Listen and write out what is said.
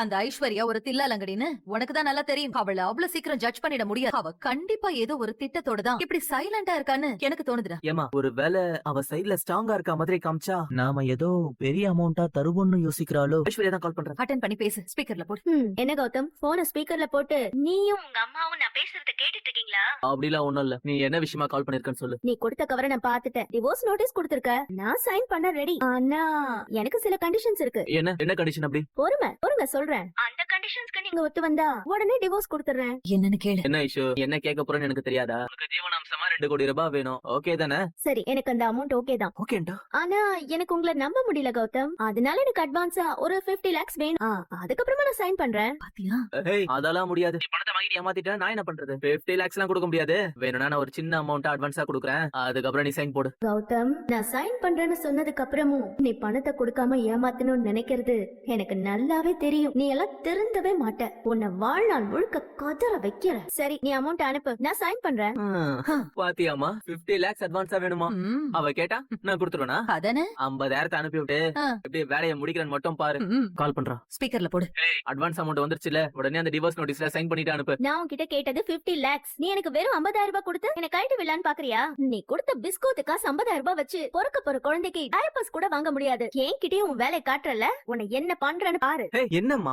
அந்த ஐஸ்வர்யா ஒரு தில்லாலங்கடின்னு உனக்கு தான் நல்லா தெரியும். அவள அவ்வளவு சீக்கிரம் ஜட்ஜ் பண்ணிட முடியாது. அவ கண்டிப்பா ஏதோ ஒரு திட்டத்தோட தான் இப்படி சைலண்டா இருக்கான்னு எனக்கு தோணுதுடா. ஏமா ஒரு வேளை அவ சைடுல ஸ்ட்ராங்கா இருக்க மாதிரி காமிச்சா நாம ஏதோ பெரிய அமௌண்டா தருவோம்னு யோசிக்கிறாளோ. ஐஸ்வர்யா தான் கால் பண்றேன். அட்டென்ட் பண்ணி பேசு. ஸ்பீக்கர்ல போடு. என்ன கௌதம் போன ஸ்பீக்கர்ல போட்டு நீயும் உங்க அம்மாவும் நான் பேசுறத கேட்டுட்டு இருக்கீங்களா? அப்படிலாம் ஒண்ணும் இல்ல. நீ என்ன விஷயமா கால் பண்ணிருக்கன்னு சொல்லு. நீ கொடுத்த கவரை நான் பாத்துட்டேன். டிவோர்ஸ் நோட்டீஸ் கொடுத்திருக்க. நான் சைன் பண்ண ரெடி. ஆனா எனக்கு சில கண்டிஷன்ஸ் இருக்கு. என்ன கண்டிஷன் அப்படி? பொறுங்க சொல்றேன். அந்த கண்டிஷன்ஸ்க்கு நீங்க ஒத்து வந்தா உடனே டிவோர்ஸ் கொடுத்துறேன். என்னன்னு கேளு. என்ன இஷ்யூ? என்ன கேட்க போறேன்னு எனக்கு தெரியாதா? உங்களுக்கு ஜீவனாம்சமா 2 கோடி ரூபாய் வேணும். ஓகே தானே? சரி எனக்கு அந்த அமௌண்ட் ஓகே தான். ஓகேண்டா. ஆனா எனக்கு உங்களை நம்ப முடியல கௌதம். அதனால எனக்கு அட்வான்ஸா ஒரு 50 lakhs வேணும். அதுக்கப்புறமா நான் சைன் பண்றேன். பாத்தியா? ஏய் அதெல்லாம் முடியாது. நீ பணத்தை வாங்கி ஏமாத்திட்டா நான் என்ன பண்றது? 50 lakhs எல்லாம் கொடுக்க முடியாது. வேணும்னா நான் ஒரு சின்ன அமௌண்ட் அட்வான்ஸா கொடுக்குறேன். அதுக்கப்புறம் நீ சைன் போடு. கௌதம் நான் சைன் பண்றேன்னு சொன்னதுக்கு அப்புறமும் நீ பணத்தை கொடுக்காம ஏமாத்தணும்னு நினைக்கிறது எனக்கு நல்லாவே தெரியும். நீ எல்லாம் திருந்தவே மாட்ட. உன்னை வாழ்நாள் முழுக்க கதற வைக்கிற. சரி நீ அமௌண்ட் அனுப்பு, நான் சைன் பண்றேன். பாத்தியாமா 50 lakhs அட்வான்ஸா வேணுமா? அவ கேட்டா நான் கொடுத்துருவேனா? அதானே 50,000 அனுப்பி விட்டு எப்படி வேலையை முடிக்கிறேன்னு மட்டும் பாரு. கால் பண்றா. ஸ்பீக்கர்ல போடு. அட்வான்ஸ் அமௌண்ட் வந்துருச்சுல, உடனே அந்த டிவோர்ஸ் நோட்டீஸ்ல சைன் பண்ணிட்டு அனுப்பு. நான் உன்கிட்ட கேட்டது 50 lakhs. நீ எனக்கு வெறும் 50,000 ரூபாய் கொடுத்து என்ன கைட்டு விடலான்னு பாக்குறியா? நீ கொடுத்த பிஸ்கோத்து காசு 50,000 ரூபாய் வச்சு பொறுக்க போற குழந்தைக்கு டயப்பர்ஸ் கூட வாங்க முடியாது. என்கிட்டயும் உன் வேலையை காட்டுறல, உன்னை என்ன பண்றேன்னு பாரு. என்னம்மா